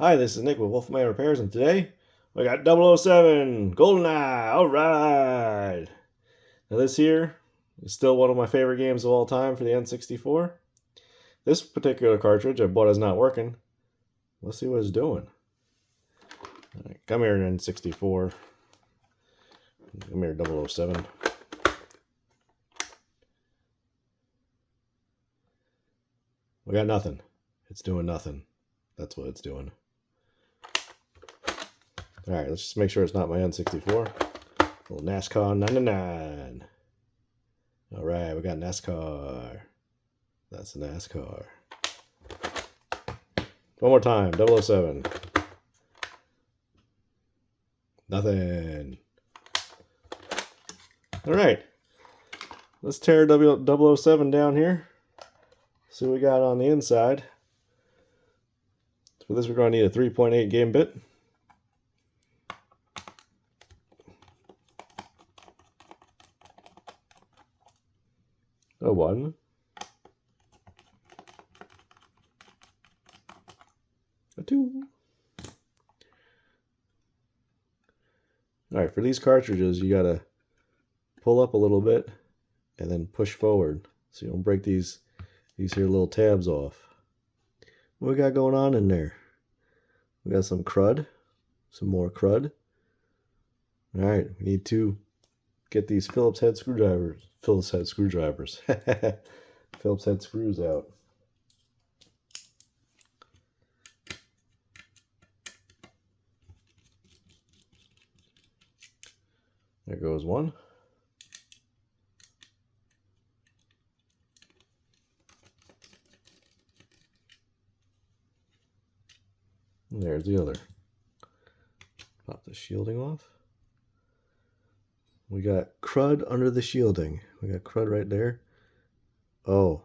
Hi, this is Nick with Wolfman Repairs, and today we got 007 GoldenEye. All right. Now this here is still one of my favorite games of all time for the N64. This particular cartridge I bought is not working. Let's see what it's doing. All right, come here, N64. Come here, 007. We got nothing. It's doing nothing. That's what it's doing. Alright, let's just make sure it's not my N64. Little NASCAR 99. Alright, we got NASCAR. That's the NASCAR. One more time, 007. Nothing. Alright, let's tear 007 down here. See what we got on the inside. For this, we're going to need a 3.8 game bit. A 1. A 2. Alright, for these cartridges, you gotta pull up a little bit and then push forward so you don't break these here little tabs off. What we got going on in there? We got some crud, some more crud. Alright, we need to get these Phillips head screws out. There goes one. And there's the other. Pop the shielding off. We got crud under the shielding. We got crud right there. Oh.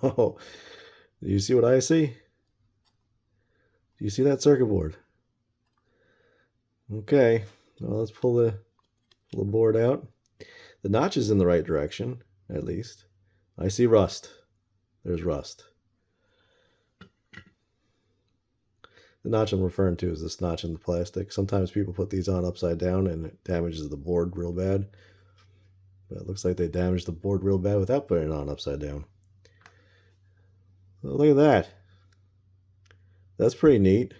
Oh. Do you see what I see? Do you see that circuit board? Okay. Well, let's pull the board out. The notch is in the right direction, at least. I see rust. There's rust. The notch I'm referring to is this notch in the plastic. Sometimes people put these on upside down and it damages the board real bad. But it looks like they damaged the board real bad without putting it on upside down. Well, look at that. That's pretty neat.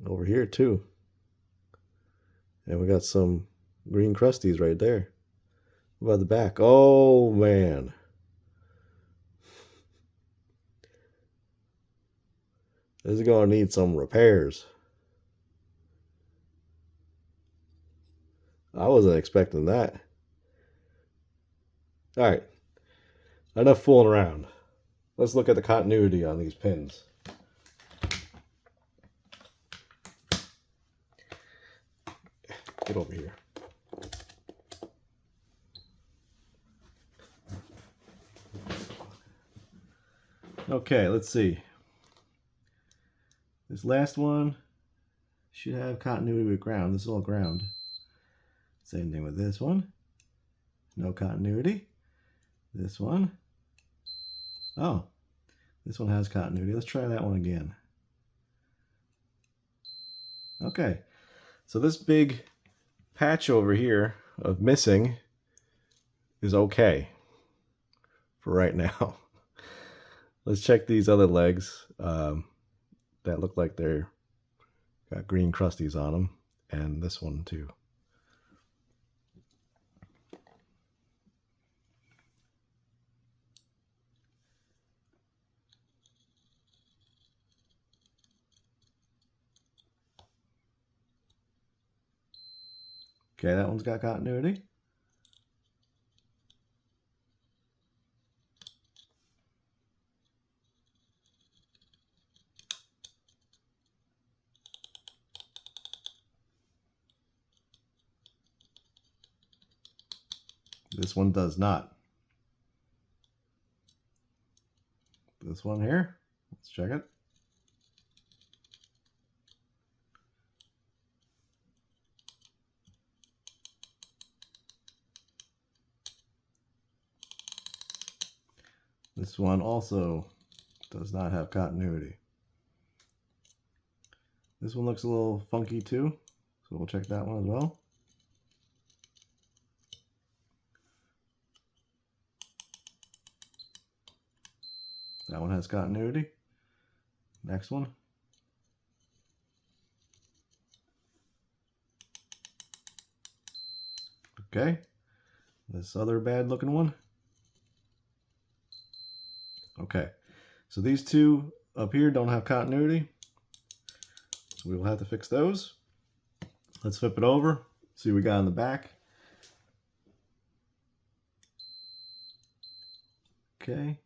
Over here too. And we got some green crusties right there. What about the back? Oh man. This is going to need some repairs. I wasn't expecting that. Alright. Enough fooling around. Let's look at the continuity on these pins. Get over here. Okay, let's see. This last one should have continuity with ground. This is all ground. Same thing with this one. No continuity. This one. Oh, this one has continuity. Let's try that one again. Okay, so this big patch over here of missing is okay for right now. Let's check these other legs that look like they're got green crusties on them, and this one too. Okay, that one's got continuity. This one does not. This one here, let's check it. This one also Does not have continuity. This one looks a little funky too, so we'll check that one as well. That one has continuity. Next one. Okay. This other bad looking one. Okay. So these two up here don't have continuity. So we will have to fix those. Let's flip it over. See what we got in the back. Okay.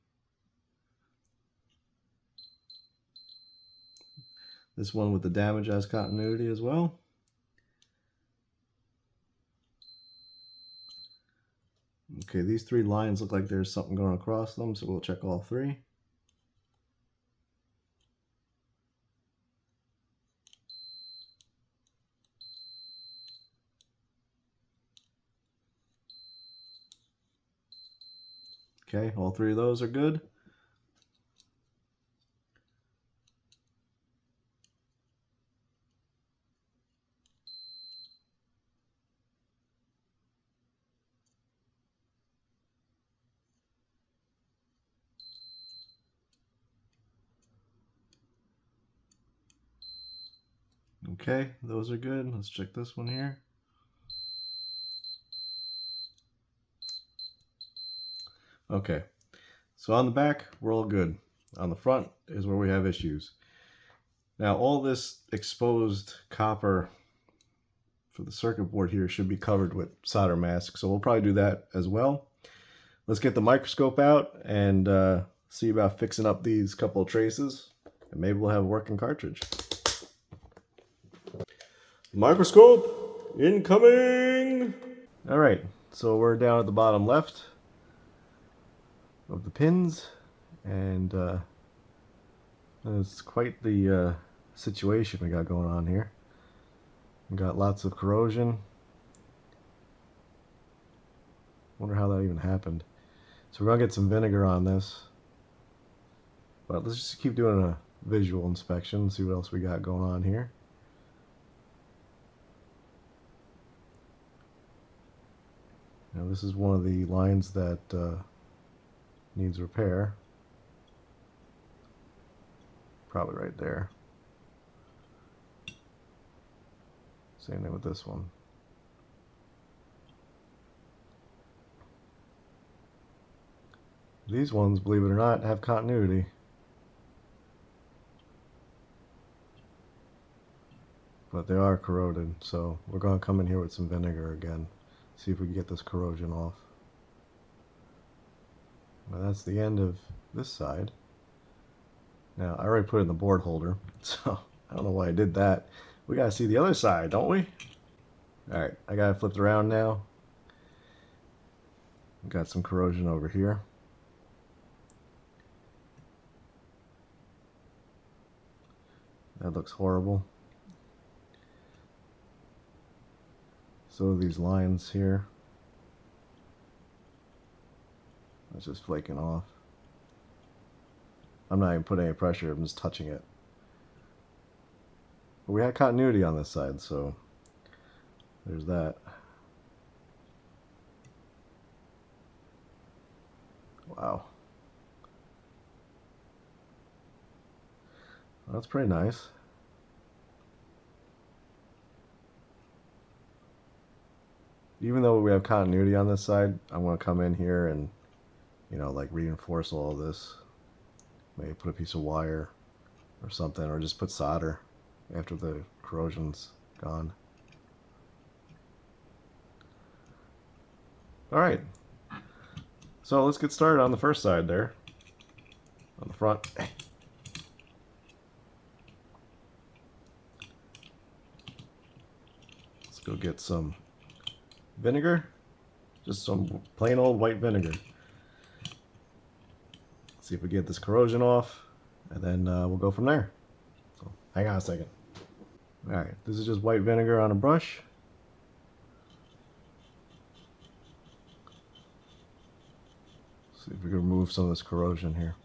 This one with the damage has continuity as well. Okay, these three lines look like there's something going across them, so we'll check all three. Okay, all three of those are good. Okay, those are good. Let's check this one here. Okay, so on the back, we're all good. On the front is where we have issues. Now, all this exposed copper for the circuit board here should be covered with solder mask, so we'll probably do that as well. Let's get the microscope out and see about fixing up these couple of traces, and maybe we'll have a working cartridge. Microscope incoming! Alright, so we're down at the bottom left of the pins, and it's quite the situation we got going on here. We got lots of corrosion. Wonder how that even happened. So we're gonna get some vinegar on this, but let's just keep doing a visual inspection, see what else we got going on here. Now this is one of the lines that needs repair. Probably right there. Same thing with this one. These ones, believe it or not, have continuity. But they are corroded, so we're going to come in here with some vinegar again. See if we can get this corrosion off. Now that's the end of this side. Now I already put it in the board holder, so I don't know why I did that. We gotta see the other side, don't we? Alright, I got it flipped around now. Got some corrosion over here. That looks horrible. So these lines here, that's just flaking off. I'm not even putting any pressure, I'm just touching it. But we had continuity on this side, so there's that. Wow. That's pretty nice. Even though we have continuity on this side, I'm going to come in here and, you know, like reinforce all this. Maybe put a piece of wire or something, or just put solder after the corrosion's gone. Alright, so let's get started on the first side there, on the front. Let's go get some vinegar, just some plain old white vinegar. See if we get this corrosion off, and then we'll go from there. So hang on a second. Alright, this is just white vinegar on a brush. See if we can remove some of this corrosion here.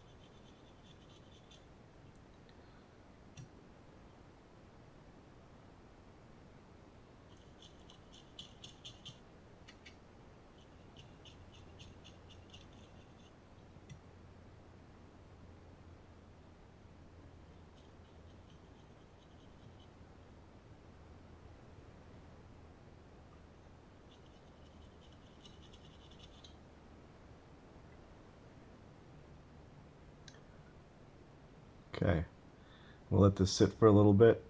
We'll let this sit for a little bit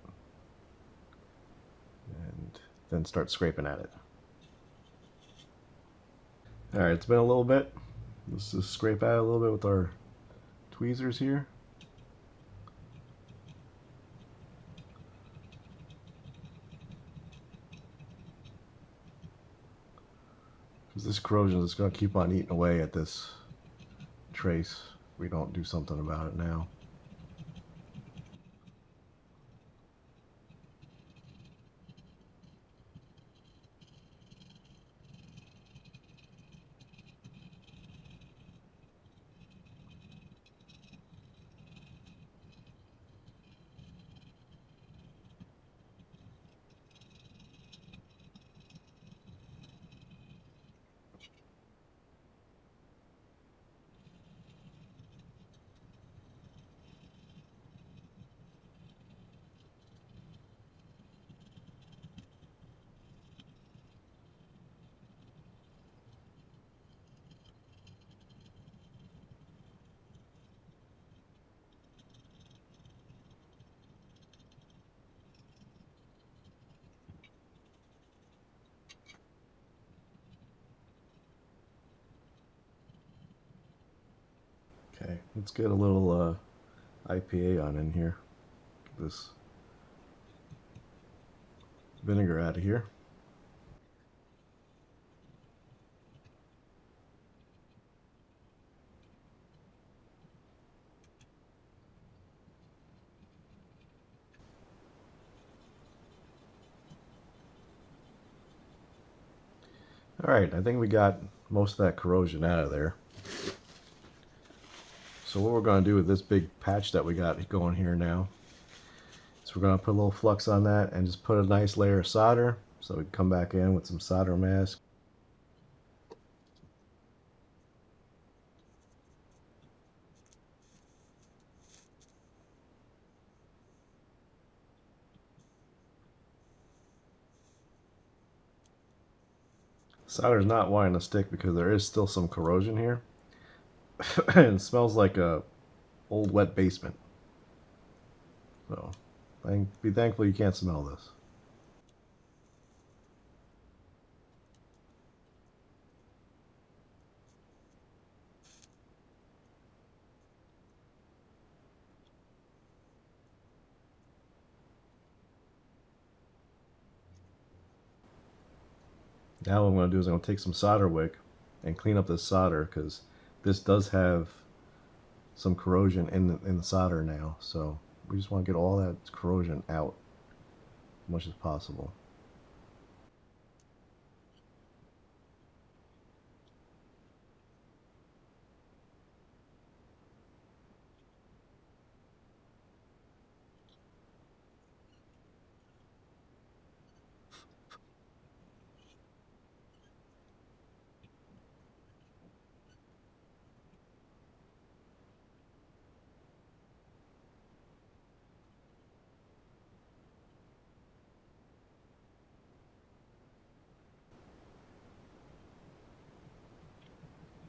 and then start scraping at it. Alright, it's been a little bit. Let's just scrape at it a little bit with our tweezers here. Because this corrosion is going to keep on eating away at this trace if we don't do something about it now. Okay, let's get a little IPA on in here. Get this vinegar out of here. Alright, I think we got most of that corrosion out of there. So what we're going to do with this big patch that we got going here now is we're going to put a little flux on that and just put a nice layer of solder so we can come back in with some solder mask. Solder's not wanting to stick because there is still some corrosion here. And it smells like a old wet basement. So be thankful you can't smell this. Now what I'm going to do is I'm going to take some solder wick and clean up this solder because this does have some corrosion in the solder now. So we just want to get all that corrosion out as much as possible.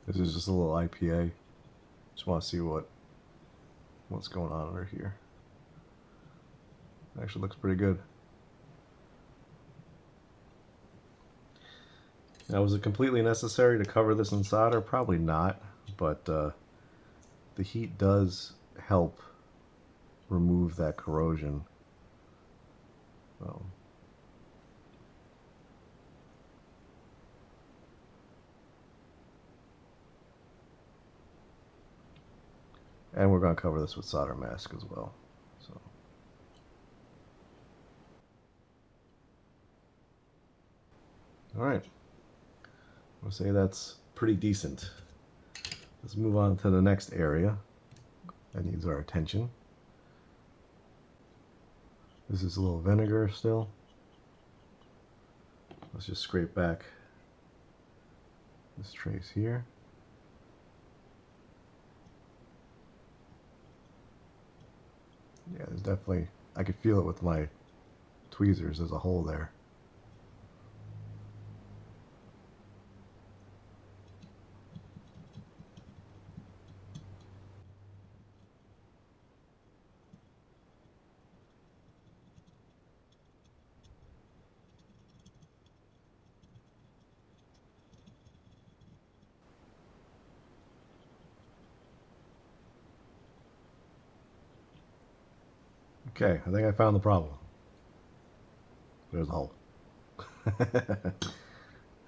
This is just a little IPA. Just want to see what's going on under here. It actually looks pretty good. Now, was it completely necessary to cover this in solder? Probably not, but the heat does help remove that corrosion. And we're going to cover this with solder mask as well. So. Alright. I'll say that's pretty decent. Let's move on to the next area that needs our attention. This is a little vinegar still. Let's just scrape back this trace here. Yeah, there's definitely, I could feel it with my tweezers. There's a hole there. Okay, I think I found the problem. There's a hole.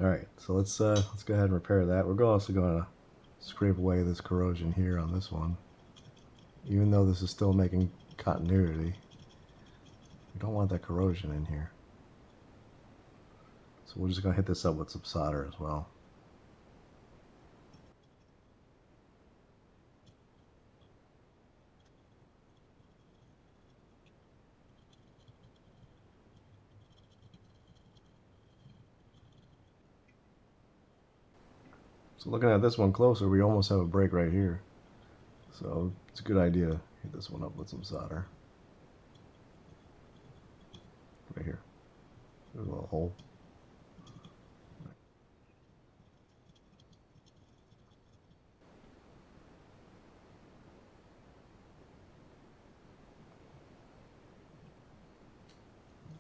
Alright, so let's go ahead and repair that. We're also going to scrape away this corrosion here on this one. Even though this is still making continuity, we don't want that corrosion in here. So we're just going to hit this up with some solder as well. So looking at this one closer, we almost have a break right here. So it's a good idea to hit this one up with some solder. Right here. There's a little hole.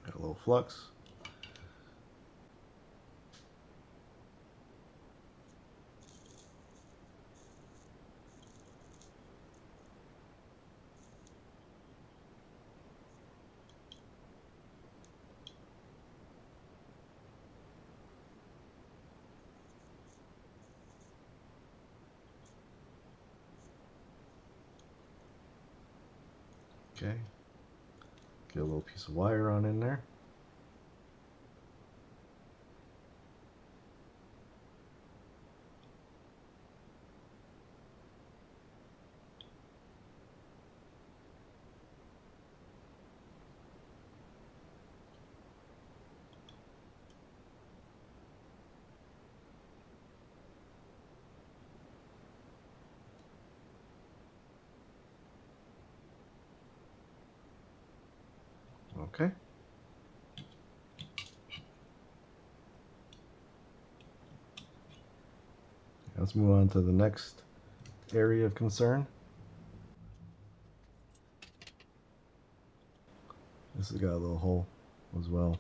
Got a little flux. Okay, get a little piece of wire on in there. Okay. Let's move on to the next area of concern. This has got a little hole as well.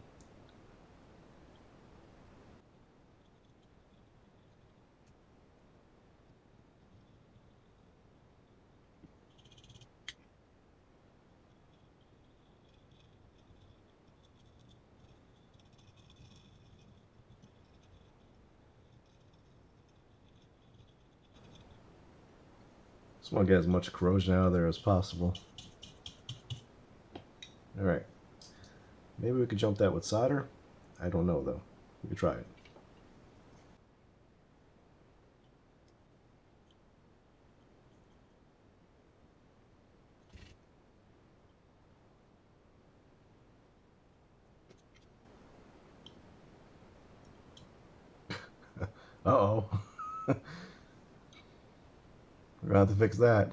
Just want to get as much corrosion out of there as possible. Alright. Maybe we could jump that with solder. I don't know though. We could try it. Uh-oh. We're gonna have to fix that.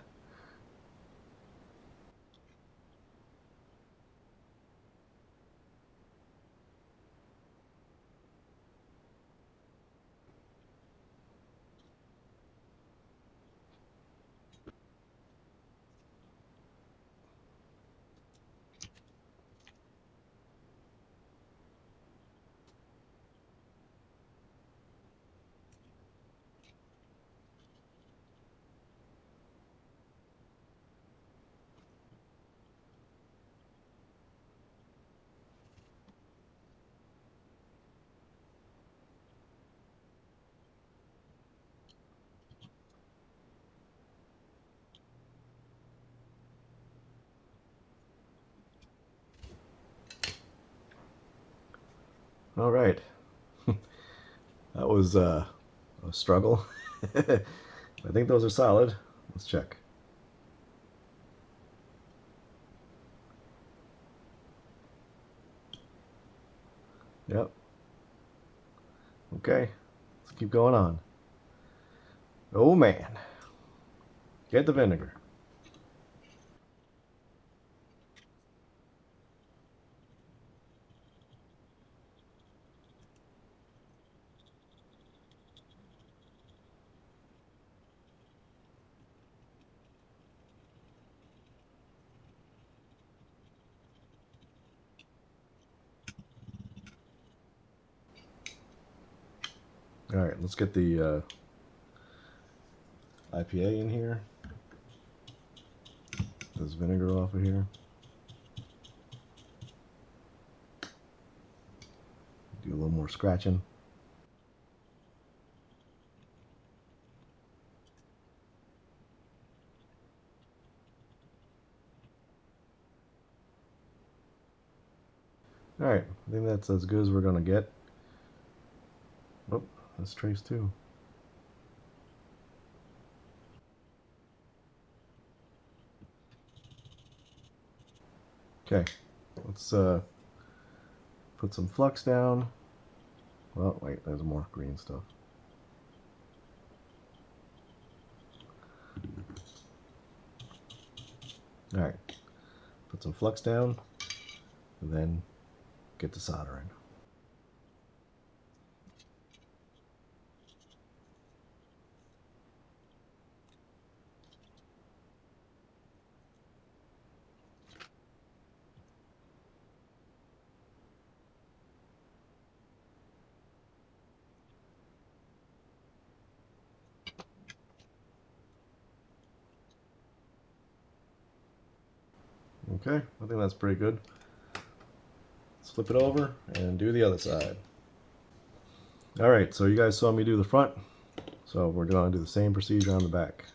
All right. That was a struggle. I think those are solid. Let's check. Yep. Okay. Let's keep going on. Oh man. Get the vinegar. All right, let's get the IPA in here. This vinegar off of here. Do a little more scratching. Alright, I think that's as good as we're going to get. Oh, that's trace too. Okay, let's put some flux down. Well, wait, there's more green stuff. Alright, put some flux down, and then get to soldering. Okay, I think that's pretty good. Let's flip it over and do the other side. Alright, so you guys saw me do the front, so we're going to do the same procedure on the back.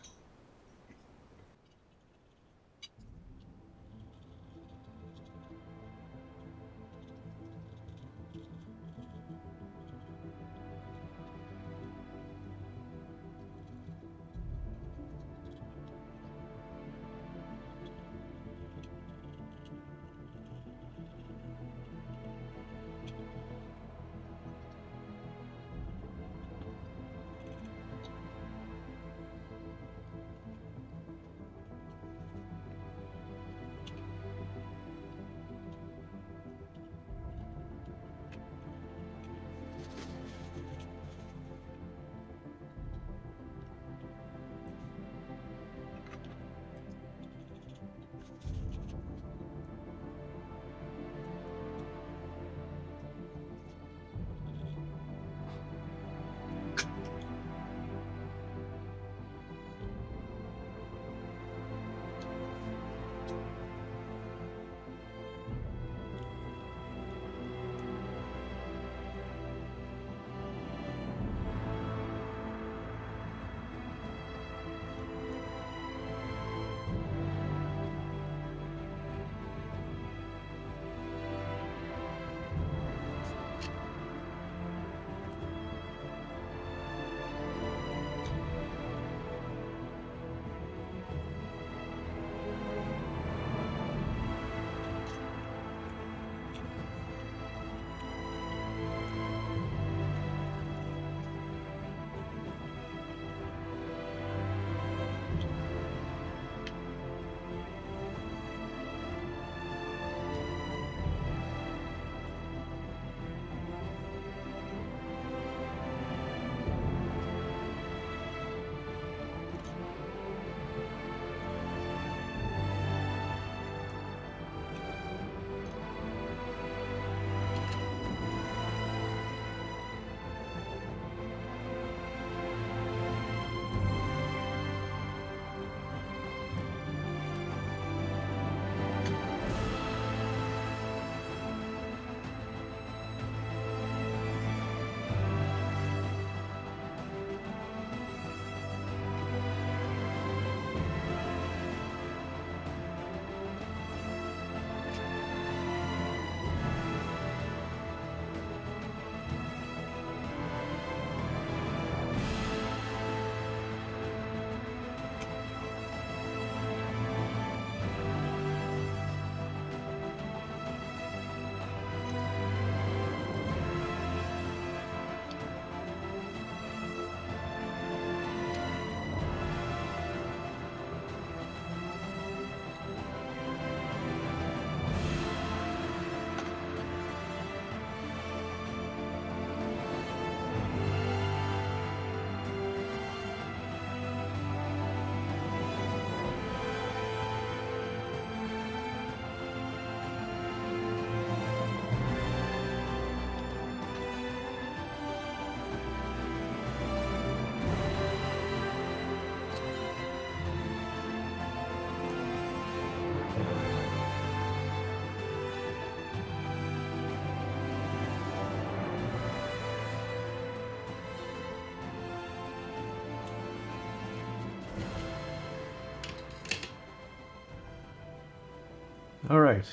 Alright,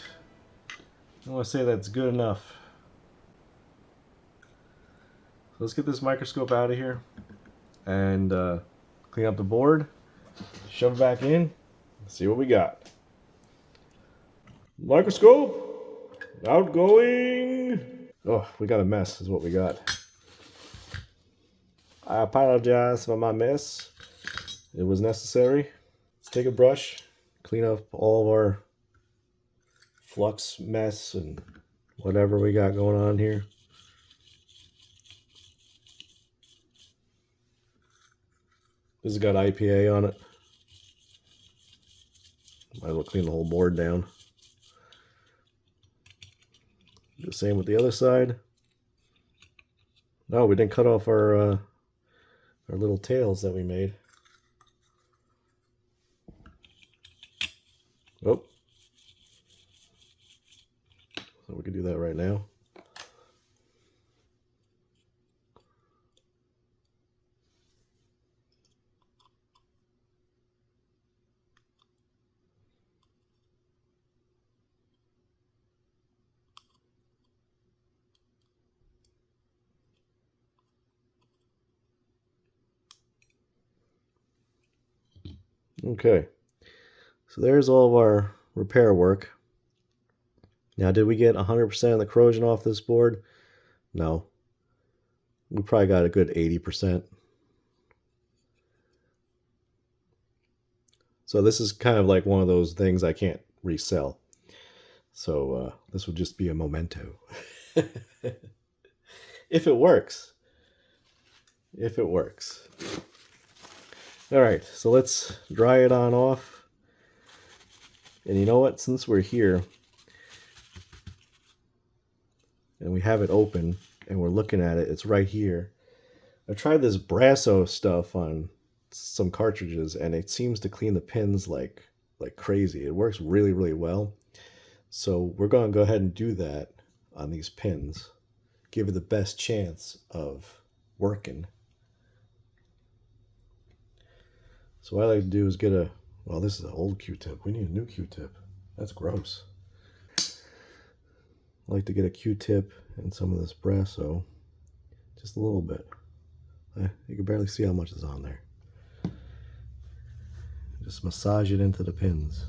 I want to say that's good enough. So let's get this microscope out of here and clean up the board, shove it back in, see what we got. Microscope, outgoing. Oh, we got a mess is what we got. I apologize for my mess. It was necessary. Let's take a brush, clean up all of our flux mess and whatever we got going on here. This has got IPA on it. Might as well clean the whole board down. The same with the other side. No, we didn't cut off our little tails that we made. Oh. So we can do that right now. Okay, so there's all of our repair work. Now, did we get 100% of the corrosion off this board? No. We probably got a good 80%. So this is kind of like one of those things I can't resell. So this would just be a memento. If it works. If it works. All right, so let's dry it on off. And you know what? Since we're here and we have it open and we're looking at it, it's right here. I tried this Brasso stuff on some cartridges and it seems to clean the pins like crazy. It works really, really well. So we're going to go ahead and do that on these pins. Give it the best chance of working. So what I like to do is get a, well, this is an old Q-tip. We need a new Q-tip. That's gross. I like to get a Q-tip and some of this Brasso. Just a little bit. You can barely see how much is on there. Just massage it into the pins.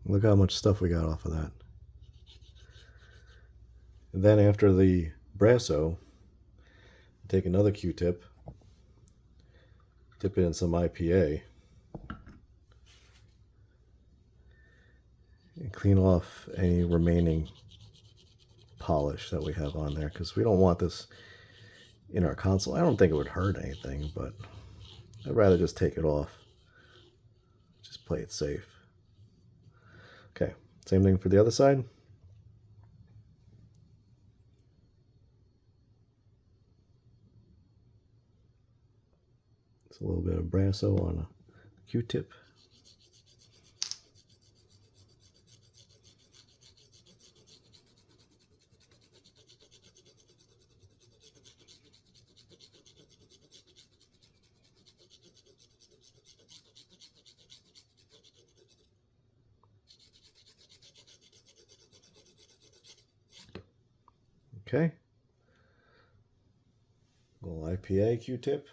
Look how much stuff we got off of that. And then after the Brasso, take another Q-tip, dip it in some IPA, and clean off any remaining polish that we have on there, because we don't want this in our console. I don't think it would hurt anything, but I'd rather just take it off. Just play it safe. Okay, same thing for the other side. It's a little bit of Brasso on a Q-tip. Okay. A little IPA Q-tip.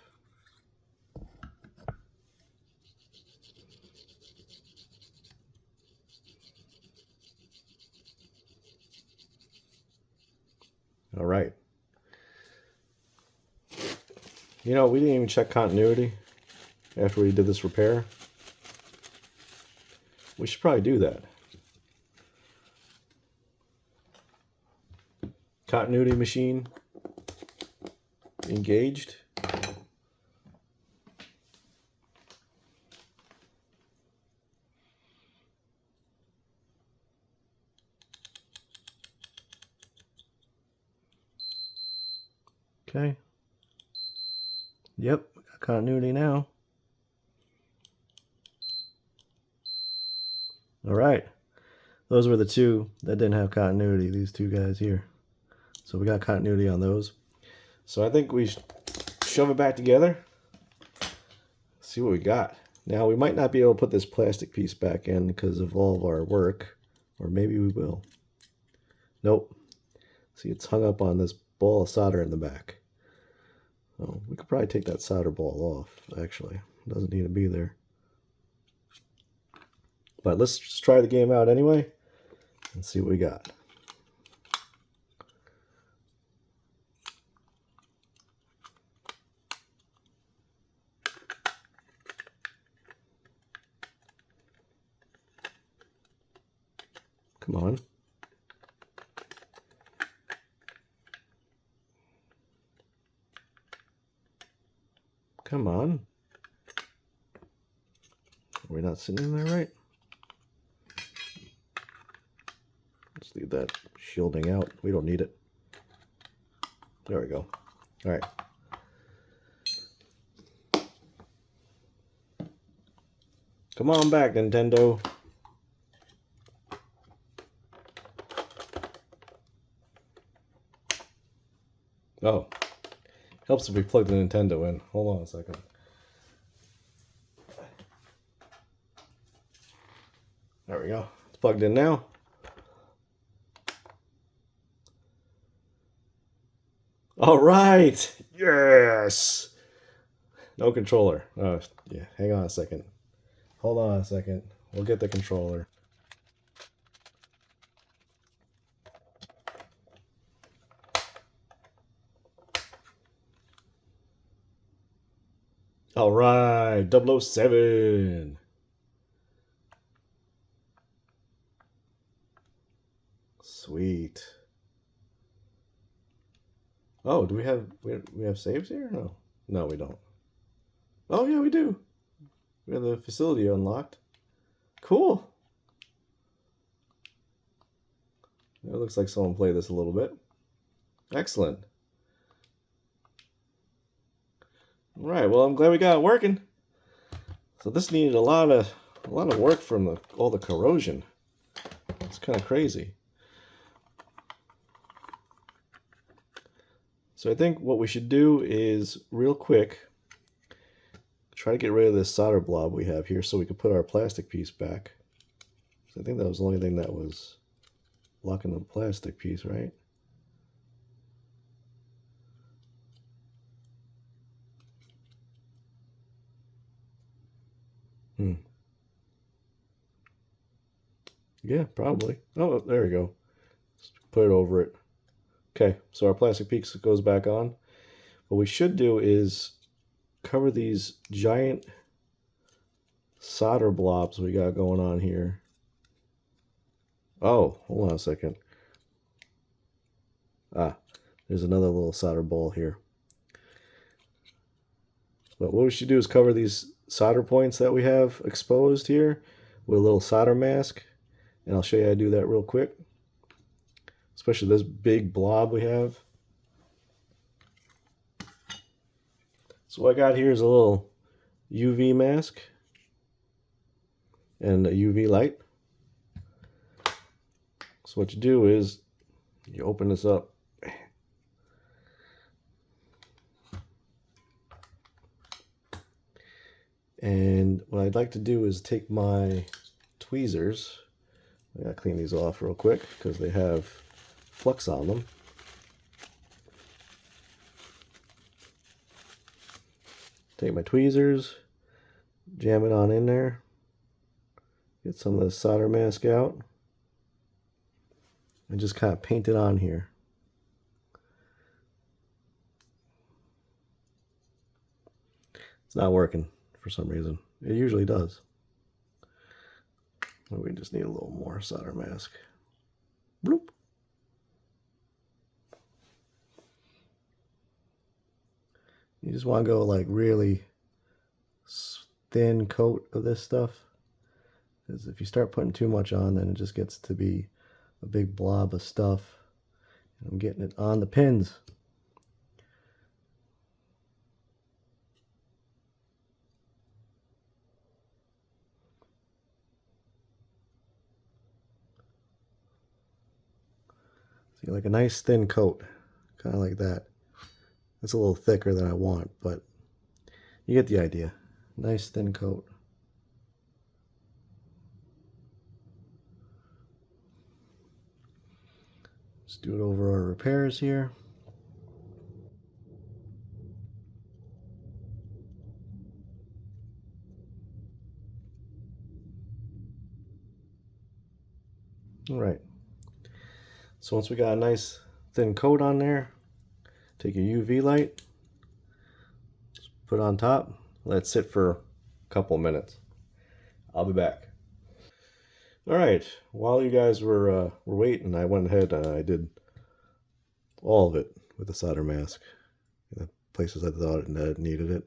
All right. You know, we didn't even check continuity after we did this repair. We should probably do that. Continuity machine engaged. Okay. Yep, got continuity now. All right. Those were the two that didn't have continuity, these two guys here. So we got continuity on those. So I think we shove it back together. See what we got. Now we might not be able to put this plastic piece back in because of all of our work. Or maybe we will. Nope. See, it's hung up on this ball of solder in the back. Oh, we could probably take that solder ball off, actually. It doesn't need to be there. But let's just try the game out anyway and see what we got. Come on. Come on. Are we not sitting in there right? Let's leave that shielding out. We don't need it. There we go. All right. Come on back, Nintendo. Oh. Helps if we plug the Nintendo in. Hold on a second. There we go. It's plugged in now. All right. Yes. No controller. Oh, yeah. Hang on a second. Hold on a second. We'll get the controller. All right. 007. Sweet. Oh, do we have saves here? No, we don't. Oh yeah, we do. We have the facility unlocked. Cool. It looks like someone played this a little bit. Excellent. All right. Well, I'm glad we got it working. So this needed a lot of work from all the corrosion. It's kind of crazy. So I think what we should do is, real quick, try to get rid of this solder blob we have here so we can put our plastic piece back. So I think that was the only thing that was blocking the plastic piece, right? Yeah, probably. Oh, there we go. Just put it over it. Okay, so our plastic piece goes back on. What we should do is cover these giant solder blobs we got going on here. Oh, hold on a second. Ah, there's another little solder ball here. But what we should do is cover these solder points that we have exposed here with a little solder mask. And I'll show you how to do that real quick. Especially this big blob we have. So what I got here is a little UV mask and a UV light. So what you do is you open this up. And what I'd like to do is take my tweezers. I gotta clean these off real quick because they have flux on them. Take my tweezers, jam it on in there, get some of the solder mask out, and just kind of paint it on here. It's not working for some reason. It usually does. We just need a little more solder mask. Bloop. You just want to go like really thin coat of this stuff. Because if you start putting too much on, then it just gets to be a big blob of stuff. I'm getting it on the pins. Feel like a nice thin coat, kind of like that. It's a little thicker than I want, but you get the idea. Nice thin coat. Let's do it over our repairs here. All right. So once we got a nice thin coat on there, take your UV light, put it on top, let it sit for a couple minutes. I'll be back. All right. While you guys were waiting, I went ahead and I did all of it with the solder mask. The places I thought it needed it.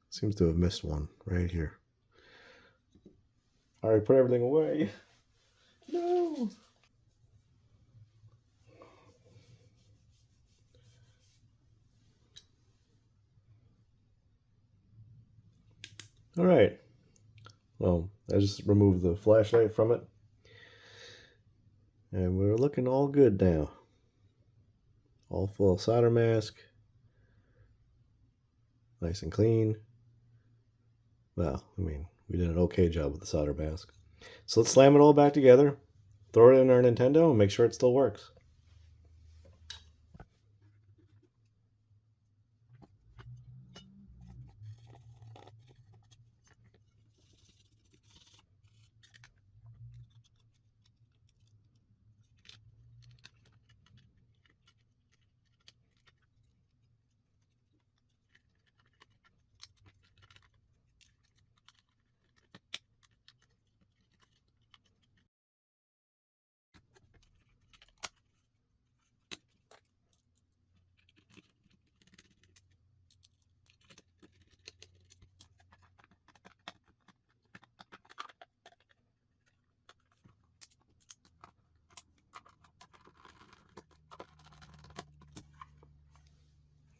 Seems to have missed one right here. All right, put everything away. No. All right. Well, I just removed the flashlight from it. And we're looking all good now. All full solder mask. Nice and clean. Well, I mean, we did an okay job with the solder mask. So let's slam it all back together, throw it in our Nintendo, and make sure it still works.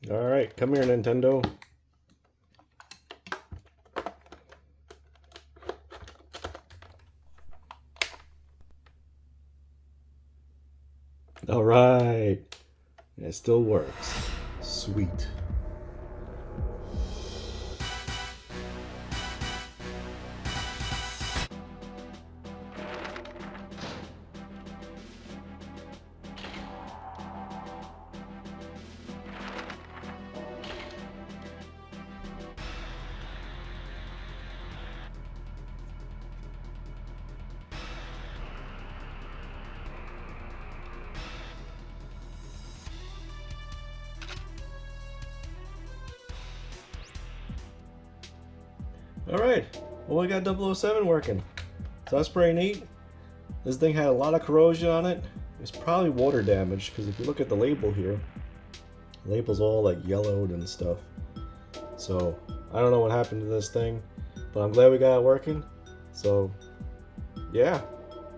All right, come here, Nintendo. All right, it still works. Sweet. All right, well, we got 007 working. So that's pretty neat. This thing had a lot of corrosion on it. It's probably water damage, because if you look at the label here, the label's all like yellowed and stuff. So I don't know what happened to this thing, but I'm glad we got it working. So yeah,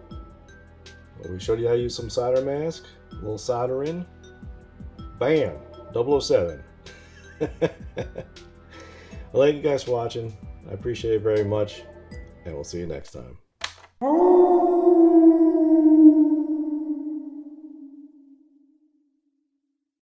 well, we showed you how to use some solder mask, a little solder in, bam, 007. Well, thank you guys for watching. I appreciate it very much, and we'll see you next time.